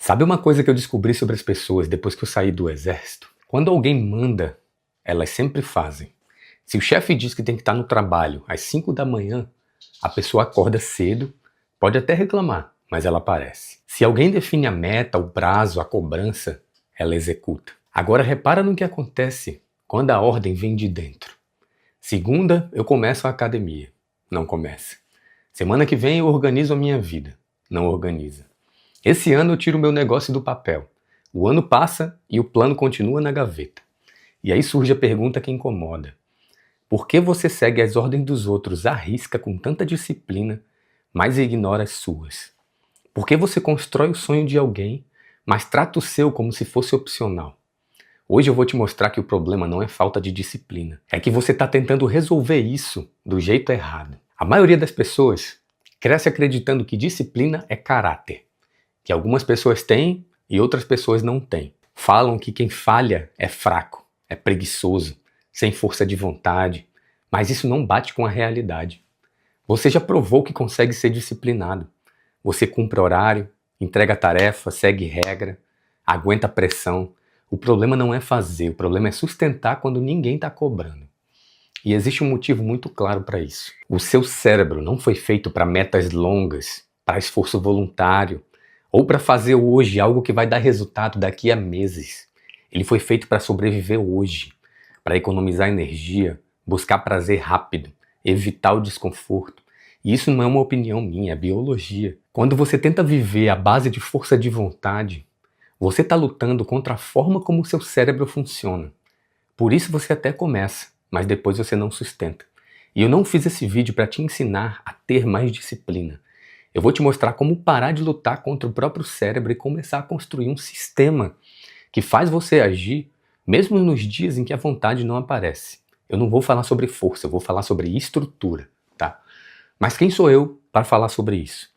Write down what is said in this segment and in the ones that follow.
Sabe uma coisa que eu descobri sobre as pessoas depois que eu saí do exército? Quando alguém manda, elas sempre fazem. Se o chefe diz que tem que estar no trabalho às 5 da manhã, a pessoa acorda cedo, pode até reclamar, mas ela aparece. Se alguém define a meta, o prazo, a cobrança, ela executa. Agora repara no que acontece quando a ordem vem de dentro. Segunda, eu começo a academia. Não começa. Semana que vem eu organizo a minha vida. Não organiza. Esse ano eu tiro o meu negócio do papel. O ano passa e o plano continua na gaveta. E aí surge a pergunta que incomoda. Por que você segue as ordens dos outros à risca com tanta disciplina, mas ignora as suas? Por que você constrói o sonho de alguém, mas trata o seu como se fosse opcional? Hoje eu vou te mostrar que o problema não é falta de disciplina. É que você está tentando resolver isso do jeito errado. A maioria das pessoas cresce acreditando que disciplina é caráter. Que algumas pessoas têm e outras pessoas não têm. Falam que quem falha é fraco, é preguiçoso, sem força de vontade, mas isso não bate com a realidade. Você já provou que consegue ser disciplinado. Você cumpre horário, entrega tarefa, segue regra, aguenta pressão. O problema não é fazer, o problema é sustentar quando ninguém está cobrando. E existe um motivo muito claro para isso. O seu cérebro não foi feito para metas longas, para esforço voluntário, ou para fazer hoje algo que vai dar resultado daqui a meses. Ele foi feito para sobreviver hoje, para economizar energia, buscar prazer rápido, evitar o desconforto. E isso não é uma opinião minha, é biologia. Quando você tenta viver à base de força de vontade, você está lutando contra a forma como o seu cérebro funciona. Por isso você até começa, mas depois você não sustenta. E eu não fiz esse vídeo para te ensinar a ter mais disciplina. Eu vou te mostrar como parar de lutar contra o próprio cérebro e começar a construir um sistema que faz você agir mesmo nos dias em que a vontade não aparece. Eu não vou falar sobre força, eu vou falar sobre estrutura, tá? Mas quem sou eu para falar sobre isso?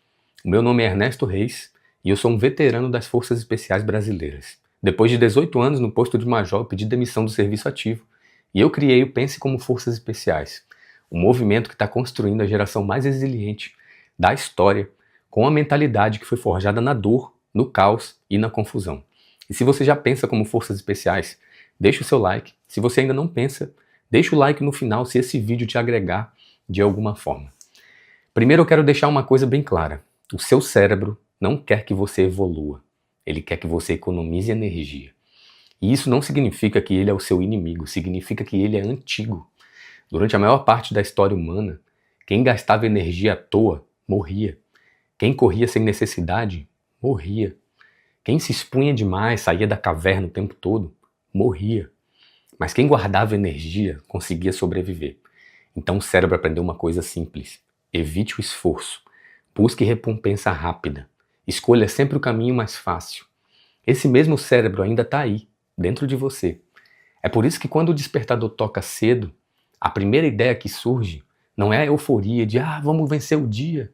O meu nome é Ernesto Reis e eu sou um veterano das Forças Especiais Brasileiras. Depois de 18 anos no posto de major, eu pedi demissão do serviço ativo e eu criei o Pense como Forças Especiais, um movimento que está construindo a geração mais resiliente da história, com a mentalidade que foi forjada na dor, no caos e na confusão. E se você já pensa como forças especiais, deixa o seu like. Se você ainda não pensa, deixa o like no final se esse vídeo te agregar de alguma forma. Primeiro eu quero deixar uma coisa bem clara. O seu cérebro não quer que você evolua. Ele quer que você economize energia. E isso não significa que ele é o seu inimigo, significa que ele é antigo. Durante a maior parte da história humana, quem gastava energia à toa morria. Quem corria sem necessidade, morria. Quem se expunha demais, saía da caverna o tempo todo, morria. Mas quem guardava energia conseguia sobreviver. Então o cérebro aprendeu uma coisa simples. Evite o esforço. Busque recompensa rápida. Escolha sempre o caminho mais fácil. Esse mesmo cérebro ainda está aí, dentro de você. É por isso que quando o despertador toca cedo, a primeira ideia que surge não é a euforia de vamos vencer o dia.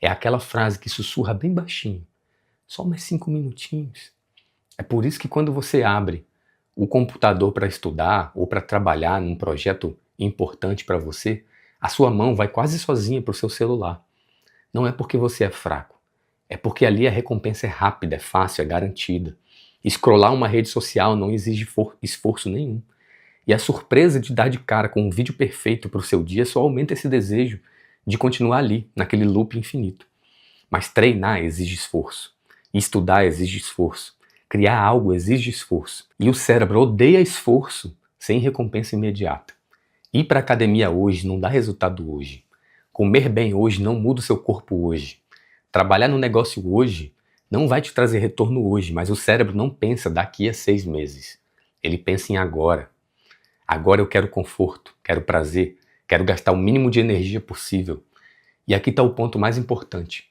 É aquela frase que sussurra bem baixinho. Só mais 5 minutinhos. É por isso que quando você abre o computador para estudar ou para trabalhar num projeto importante para você, a sua mão vai quase sozinha para o seu celular. Não é porque você é fraco. É porque ali a recompensa é rápida, é fácil, é garantida. Scrollar uma rede social não exige esforço nenhum. E a surpresa de dar de cara com um vídeo perfeito para o seu dia só aumenta esse desejo de continuar ali, naquele loop infinito. Mas treinar exige esforço. Estudar exige esforço. Criar algo exige esforço. E o cérebro odeia esforço sem recompensa imediata. Ir para a academia hoje não dá resultado hoje. Comer bem hoje não muda o seu corpo hoje. Trabalhar no negócio hoje não vai te trazer retorno hoje, mas o cérebro não pensa daqui a 6 meses. Ele pensa em agora. Agora eu quero conforto, quero prazer, quero gastar o mínimo de energia possível. E aqui está o ponto mais importante.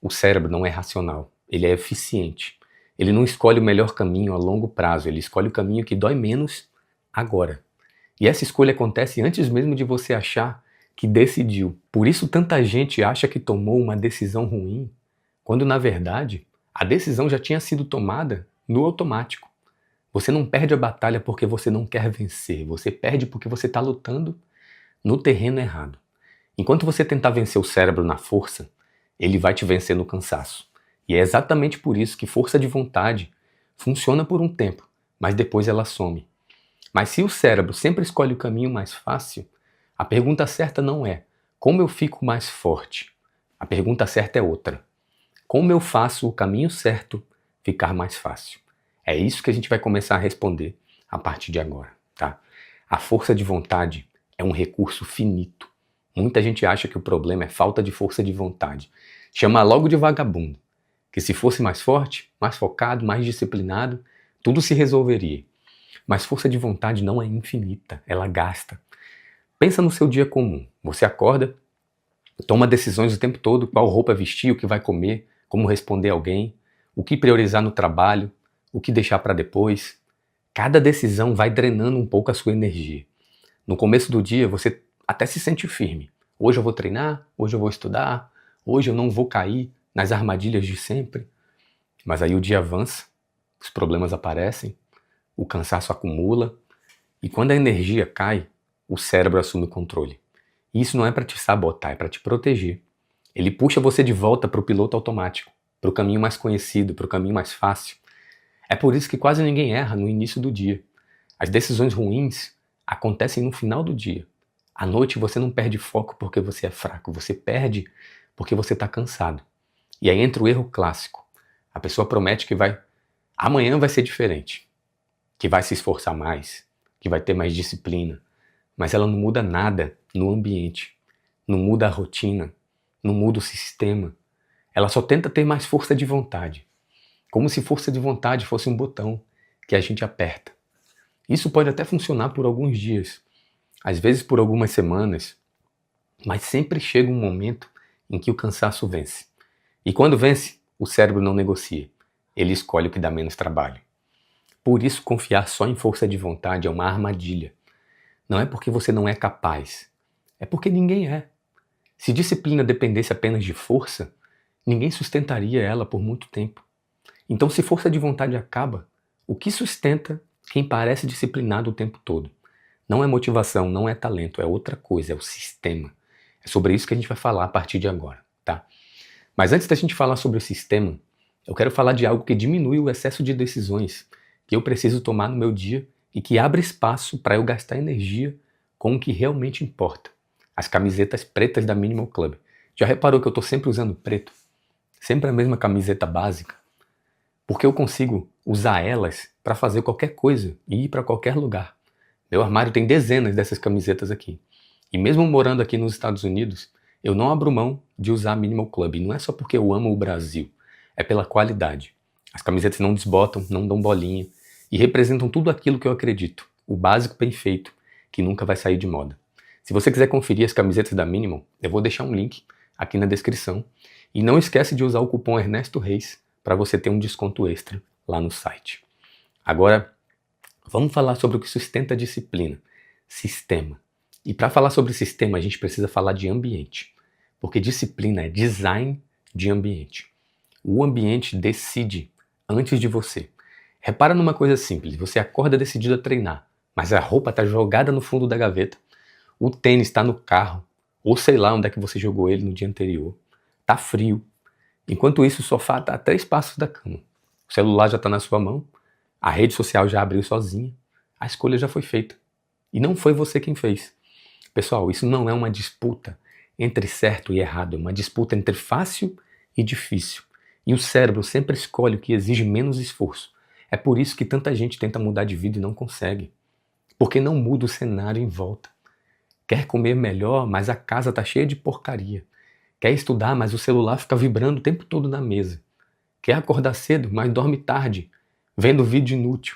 O cérebro não é racional, ele é eficiente. Ele não escolhe o melhor caminho a longo prazo, ele escolhe o caminho que dói menos agora. E essa escolha acontece antes mesmo de você achar que decidiu. Por isso tanta gente acha que tomou uma decisão ruim, quando na verdade a decisão já tinha sido tomada no automático. Você não perde a batalha porque você não quer vencer, você perde porque você está lutando no terreno errado. Enquanto você tentar vencer o cérebro na força, ele vai te vencer no cansaço. E é exatamente por isso que força de vontade funciona por um tempo, mas depois ela some. Mas se o cérebro sempre escolhe o caminho mais fácil, a pergunta certa não é como eu fico mais forte. A pergunta certa é outra. Como eu faço o caminho certo ficar mais fácil? É isso que a gente vai começar a responder a partir de agora, tá? A força de vontade é um recurso finito. Muita gente acha que o problema é falta de força de vontade. Chama logo de vagabundo. Que se fosse mais forte, mais focado, mais disciplinado, tudo se resolveria. Mas força de vontade não é infinita, ela gasta. Pensa no seu dia comum. Você acorda, toma decisões o tempo todo, qual roupa vestir, o que vai comer, como responder alguém, o que priorizar no trabalho, o que deixar para depois. Cada decisão vai drenando um pouco a sua energia. No começo do dia você até se sente firme. Hoje eu vou treinar, hoje eu vou estudar, hoje eu não vou cair nas armadilhas de sempre. Mas aí o dia avança, os problemas aparecem, o cansaço acumula e quando a energia cai, o cérebro assume o controle. E isso não é para te sabotar, é para te proteger. Ele puxa você de volta para o piloto automático, para o caminho mais conhecido, para o caminho mais fácil. É por isso que quase ninguém erra no início do dia. As decisões ruins acontecem no final do dia. À noite você não perde foco porque você é fraco, você perde porque você está cansado. E aí entra o erro clássico. A pessoa promete que amanhã vai ser diferente, que vai se esforçar mais, que vai ter mais disciplina, mas ela não muda nada no ambiente, não muda a rotina, não muda o sistema. Ela só tenta ter mais força de vontade, como se força de vontade fosse um botão que a gente aperta. Isso pode até funcionar por alguns dias, às vezes por algumas semanas, mas sempre chega um momento em que o cansaço vence. E quando vence, o cérebro não negocia, ele escolhe o que dá menos trabalho. Por isso, confiar só em força de vontade é uma armadilha. Não é porque você não é capaz, é porque ninguém é. Se disciplina dependesse apenas de força, ninguém sustentaria ela por muito tempo. Então, se força de vontade acaba, o que sustenta quem parece disciplinado o tempo todo? Não é motivação, não é talento, é outra coisa, é o sistema. É sobre isso que a gente vai falar a partir de agora, tá? Mas antes da gente falar sobre o sistema, eu quero falar de algo que diminui o excesso de decisões que eu preciso tomar no meu dia e que abre espaço para eu gastar energia com o que realmente importa. As camisetas pretas da Minimal Club. Já reparou que eu estou sempre usando preto? Sempre a mesma camiseta básica? Porque eu consigo usar elas para fazer qualquer coisa e ir para qualquer lugar. Meu armário tem dezenas dessas camisetas aqui. E mesmo morando aqui nos Estados Unidos, eu não abro mão de usar a Minimal Club. E não é só porque eu amo o Brasil, é pela qualidade. As camisetas não desbotam, não dão bolinha e representam tudo aquilo que eu acredito. O básico bem feito, que nunca vai sair de moda. Se você quiser conferir as camisetas da Minimal, eu vou deixar um link aqui na descrição. E não esquece de usar o cupom Ernesto Reis para você ter um desconto extra lá no site. Agora, vamos falar sobre o que sustenta a disciplina. Sistema. E para falar sobre sistema, a gente precisa falar de ambiente. Porque disciplina é design de ambiente. O ambiente decide antes de você. Repara numa coisa simples, você acorda decidido a treinar, mas a roupa está jogada no fundo da gaveta, o tênis está no carro, ou sei lá onde é que você jogou ele no dia anterior, tá frio. Enquanto isso, o sofá está a 3 passos da cama. O celular já está na sua mão, a rede social já abriu sozinha, a escolha já foi feita. E não foi você quem fez. Pessoal, isso não é uma disputa entre certo e errado, é uma disputa entre fácil e difícil. E o cérebro sempre escolhe o que exige menos esforço. É por isso que tanta gente tenta mudar de vida e não consegue. Porque não muda o cenário em volta. Quer comer melhor, mas a casa está cheia de porcaria. Quer estudar, mas o celular fica vibrando o tempo todo na mesa. Quer acordar cedo, mas dorme tarde, vendo vídeo inútil.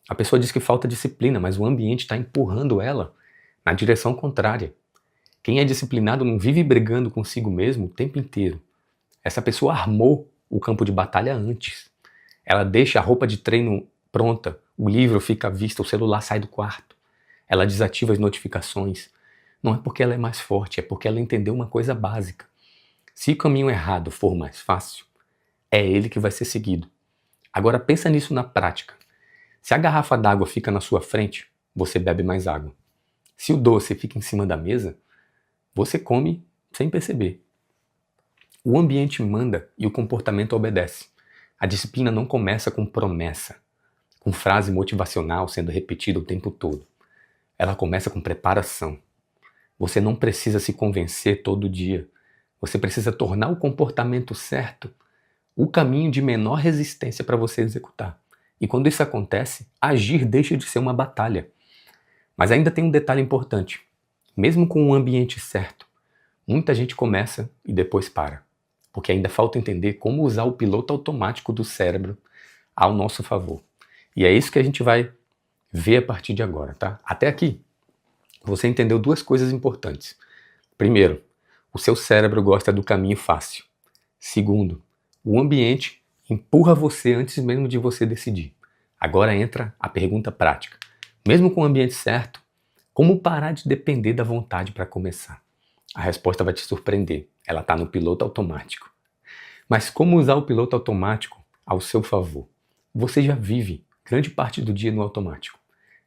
A pessoa diz que falta disciplina, mas o ambiente está empurrando ela na direção contrária. Quem é disciplinado não vive brigando consigo mesmo o tempo inteiro. Essa pessoa armou o campo de batalha antes. Ela deixa a roupa de treino pronta, o livro fica à vista, o celular sai do quarto. Ela desativa as notificações. Não é porque ela é mais forte, é porque ela entendeu uma coisa básica. Se o caminho errado for mais fácil, é ele que vai ser seguido. Agora pensa nisso na prática. Se a garrafa d'água fica na sua frente, você bebe mais água. Se o doce fica em cima da mesa, você come sem perceber. O ambiente manda e o comportamento obedece. A disciplina não começa com promessa, com frase motivacional sendo repetida o tempo todo. Ela começa com preparação. Você não precisa se convencer todo dia. Você precisa tornar o comportamento certo o caminho de menor resistência para você executar. E quando isso acontece, agir deixa de ser uma batalha. Mas ainda tem um detalhe importante. Mesmo com o ambiente certo, muita gente começa e depois para. Porque ainda falta entender como usar o piloto automático do cérebro ao nosso favor. E é isso que a gente vai ver a partir de agora, tá? Até aqui, você entendeu duas coisas importantes. Primeiro, o seu cérebro gosta do caminho fácil. Segundo, o ambiente empurra você antes mesmo de você decidir. Agora entra a pergunta prática. Mesmo com o ambiente certo, como parar de depender da vontade para começar? A resposta vai te surpreender. Ela está no piloto automático. Mas como usar o piloto automático ao seu favor? Você já vive grande parte do dia no automático,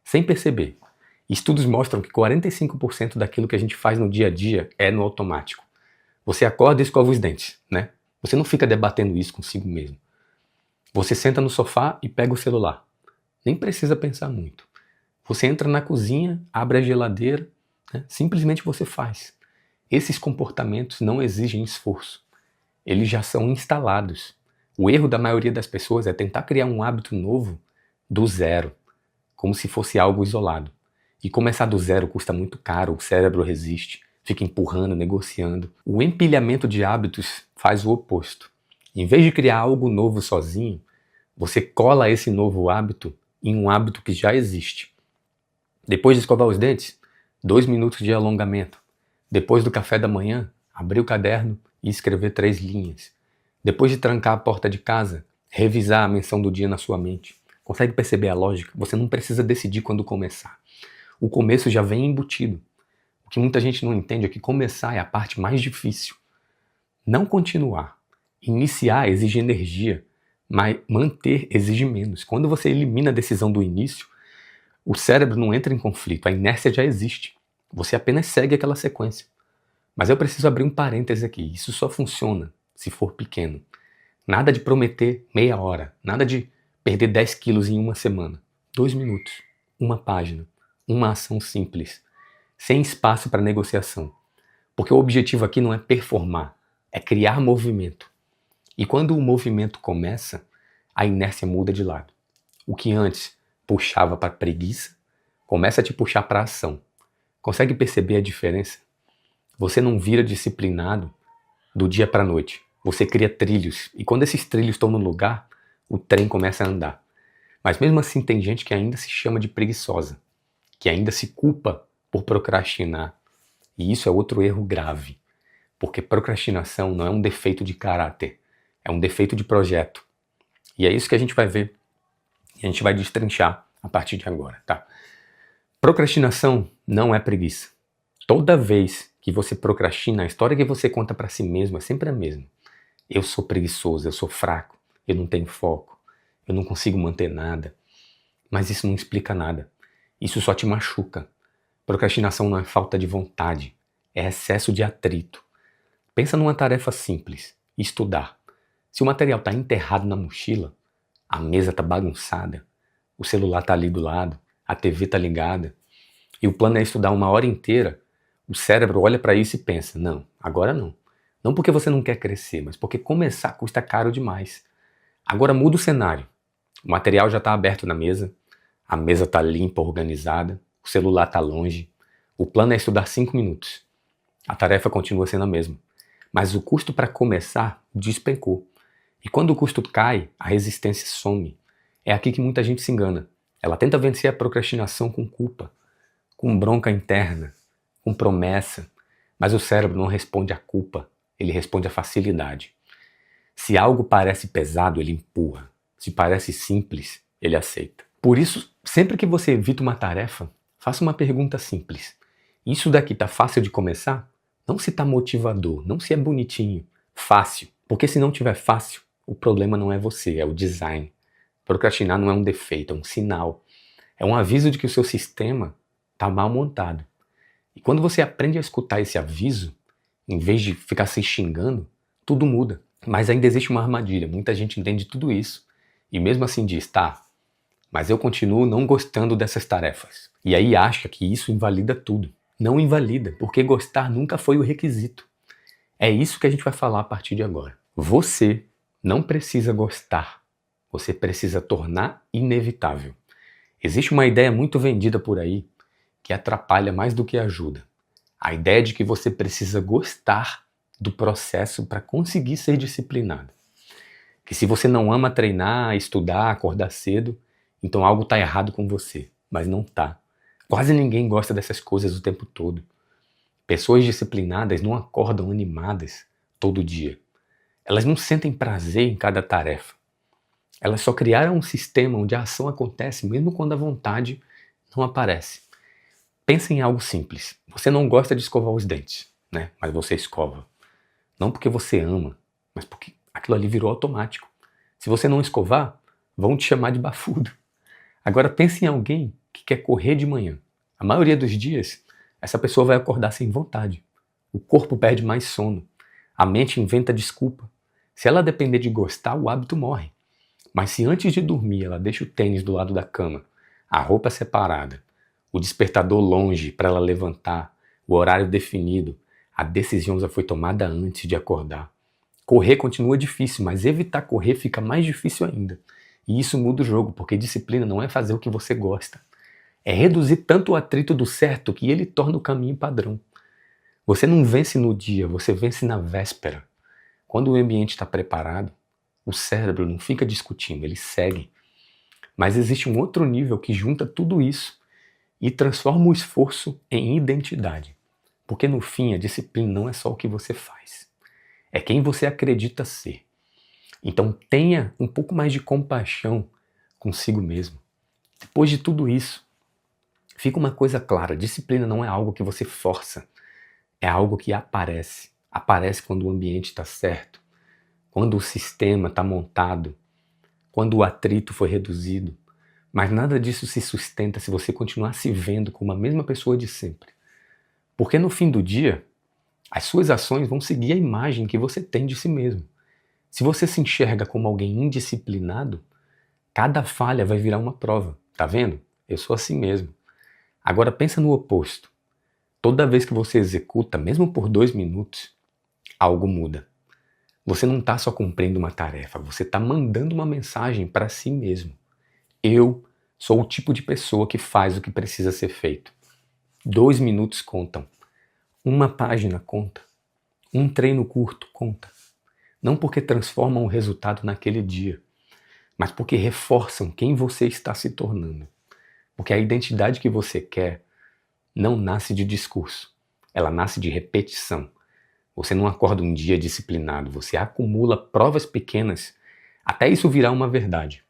sem perceber. Estudos mostram que 45% daquilo que a gente faz no dia a dia é no automático. Você acorda e escova os dentes, né? Você não fica debatendo isso consigo mesmo. Você senta no sofá e pega o celular. Nem precisa pensar muito. Você entra na cozinha, abre a geladeira, né? Simplesmente você faz. Esses comportamentos não exigem esforço. Eles já são instalados. O erro da maioria das pessoas é tentar criar um hábito novo do zero, como se fosse algo isolado. E começar do zero custa muito caro, o cérebro resiste, fica empurrando, negociando. O empilhamento de hábitos faz o oposto. Em vez de criar algo novo sozinho, você cola esse novo hábito em um hábito que já existe. Depois de escovar os dentes, 2 minutos de alongamento. Depois do café da manhã, abrir o caderno e escrever 3 linhas. Depois de trancar a porta de casa, revisar a menção do dia na sua mente. Consegue perceber a lógica? Você não precisa decidir quando começar. O começo já vem embutido. O que muita gente não entende é que começar é a parte mais difícil. Não continuar. Iniciar exige energia, mas manter exige menos. Quando você elimina a decisão do início, o cérebro não entra em conflito, a inércia já existe. Você apenas segue aquela sequência. Mas eu preciso abrir um parêntese aqui. Isso só funciona se for pequeno. Nada de prometer meia hora. Nada de perder 10 quilos em uma semana. 2 minutos. Uma página. Uma ação simples. Sem espaço para negociação. Porque o objetivo aqui não é performar. É criar movimento. E quando o movimento começa, a inércia muda de lado. O que antes puxava para preguiça, começa a te puxar para ação. Consegue perceber a diferença? Você não vira disciplinado do dia para a noite. Você cria trilhos. E quando esses trilhos estão no lugar, o trem começa a andar. Mas mesmo assim tem gente que ainda se chama de preguiçosa. Que ainda se culpa por procrastinar. E isso é outro erro grave. Porque procrastinação não é um defeito de caráter. É um defeito de projeto. E é isso que a gente vai ver. E a gente vai destrinchar a partir de agora, tá? Procrastinação não é preguiça. Toda vez que você procrastina, a história que você conta para si mesmo é sempre a mesma. Eu sou preguiçoso, eu sou fraco, eu não tenho foco, eu não consigo manter nada. Mas isso não explica nada. Isso só te machuca. Procrastinação não é falta de vontade, é excesso de atrito. Pensa numa tarefa simples, estudar. Se o material está enterrado na mochila, a mesa está bagunçada, o celular está ali do lado, a TV está ligada, e o plano é estudar 1 hora inteira, o cérebro olha para isso e pensa, não, agora não. Não porque você não quer crescer, mas porque começar custa caro demais. Agora muda o cenário. O material já está aberto na mesa, a mesa está limpa, organizada, o celular está longe, o plano é estudar 5 minutos. A tarefa continua sendo a mesma, mas o custo para começar despencou. E quando o custo cai, a resistência some. É aqui que muita gente se engana. Ela tenta vencer a procrastinação com culpa, com bronca interna, com promessa, mas o cérebro não responde à culpa, ele responde à facilidade. Se algo parece pesado, ele empurra. Se parece simples, ele aceita. Por isso, sempre que você evita uma tarefa, faça uma pergunta simples. Isso daqui tá fácil de começar? Não se tá motivador, não se é bonitinho. Fácil. Porque se não tiver fácil, o problema não é você, é o design. Procrastinar não é um defeito, é um sinal. É um aviso de que o seu sistema tá mal montado. E quando você aprende a escutar esse aviso, em vez de ficar se xingando, tudo muda. Mas ainda existe uma armadilha. Muita gente entende tudo isso e mesmo assim diz, tá, mas eu continuo não gostando dessas tarefas. E aí acha que isso invalida tudo. Não invalida, porque gostar nunca foi o requisito. É isso que a gente vai falar a partir de agora. Você não precisa gostar. Você precisa tornar inevitável. Existe uma ideia muito vendida por aí que atrapalha mais do que ajuda. A ideia de que você precisa gostar do processo para conseguir ser disciplinado. Que se você não ama treinar, estudar, acordar cedo, então algo está errado com você. Mas não está. Quase ninguém gosta dessas coisas o tempo todo. Pessoas disciplinadas não acordam animadas todo dia. Elas não sentem prazer em cada tarefa. Elas só criaram um sistema onde a ação acontece mesmo quando a vontade não aparece. Pensa em algo simples. Você não gosta de escovar os dentes, né? Mas você escova. Não porque você ama, mas porque aquilo ali virou automático. Se você não escovar, vão te chamar de bafudo. Agora pense em alguém que quer correr de manhã. A maioria dos dias, essa pessoa vai acordar sem vontade. O corpo perde mais sono. A mente inventa desculpa. Se ela depender de gostar, o hábito morre. Mas se antes de dormir ela deixa o tênis do lado da cama, a roupa separada, o despertador longe para ela levantar, o horário definido, a decisão já foi tomada antes de acordar. Correr continua difícil, mas evitar correr fica mais difícil ainda. E isso muda o jogo, porque disciplina não é fazer o que você gosta. É reduzir tanto o atrito do certo que ele torna o caminho padrão. Você não vence no dia, você vence na véspera. Quando o ambiente está preparado, o cérebro não fica discutindo, ele segue. Mas existe um outro nível que junta tudo isso e transforma o esforço em identidade. Porque no fim, a disciplina não é só o que você faz. É quem você acredita ser. Então tenha um pouco mais de compaixão consigo mesmo. Depois de tudo isso, fica uma coisa clara, disciplina não é algo que você força, é algo que aparece. Aparece quando o ambiente está certo, quando o sistema está montado, quando o atrito foi reduzido. Mas nada disso se sustenta se você continuar se vendo como a mesma pessoa de sempre. Porque no fim do dia, as suas ações vão seguir a imagem que você tem de si mesmo. Se você se enxerga como alguém indisciplinado, cada falha vai virar uma prova. Tá vendo? Eu sou assim mesmo. Agora pensa no oposto. Toda vez que você executa, mesmo por 2 minutos, algo muda. Você não está só cumprindo uma tarefa, você está mandando uma mensagem para si mesmo. Eu sou o tipo de pessoa que faz o que precisa ser feito. 2 minutos contam. Uma página conta. Um treino curto conta. Não porque transformam o resultado naquele dia, mas porque reforçam quem você está se tornando. Porque a identidade que você quer não nasce de discurso, ela nasce de repetição. Você não acorda um dia disciplinado, você acumula provas pequenas até isso virar uma verdade.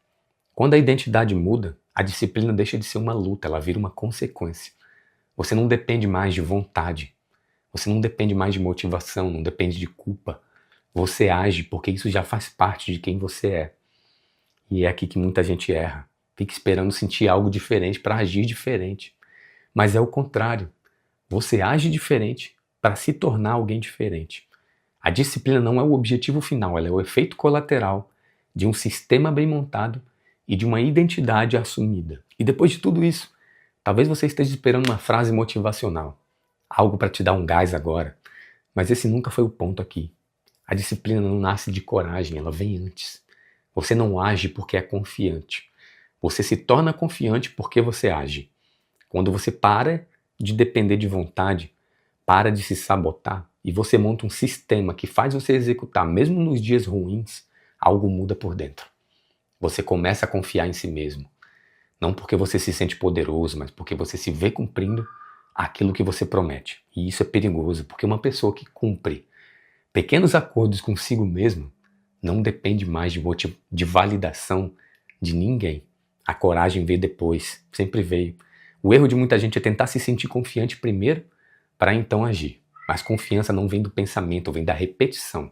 Quando a identidade muda, a disciplina deixa de ser uma luta, ela vira uma consequência. Você não depende mais de vontade, você não depende mais de motivação, não depende de culpa. Você age porque isso já faz parte de quem você é. E é aqui que muita gente erra. Fica esperando sentir algo diferente para agir diferente. Mas é o contrário. Você age diferente para se tornar alguém diferente. A disciplina não é o objetivo final, ela é o efeito colateral de um sistema bem montado e de uma identidade assumida. E depois de tudo isso, talvez você esteja esperando uma frase motivacional, algo para te dar um gás agora, mas esse nunca foi o ponto aqui. A disciplina não nasce de coragem, ela vem antes. Você não age porque é confiante. Você se torna confiante porque você age. Quando você para de depender de vontade, para de se sabotar e você monta um sistema que faz você executar, mesmo nos dias ruins, algo muda por dentro. Você começa a confiar em si mesmo. Não porque você se sente poderoso, mas porque você se vê cumprindo aquilo que você promete. E isso é perigoso, porque uma pessoa que cumpre pequenos acordos consigo mesmo não depende mais de validação de ninguém. A coragem veio depois, sempre veio. O erro de muita gente é tentar se sentir confiante primeiro para então agir. Mas confiança não vem do pensamento, vem da repetição.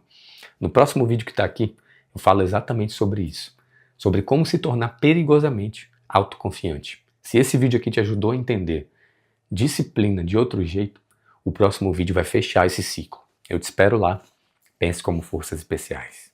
No próximo vídeo que está aqui, eu falo exatamente sobre isso. Sobre como se tornar perigosamente autoconfiante. Se esse vídeo aqui te ajudou a entender disciplina de outro jeito, o próximo vídeo vai fechar esse ciclo. Eu te espero lá. Pense como forças especiais.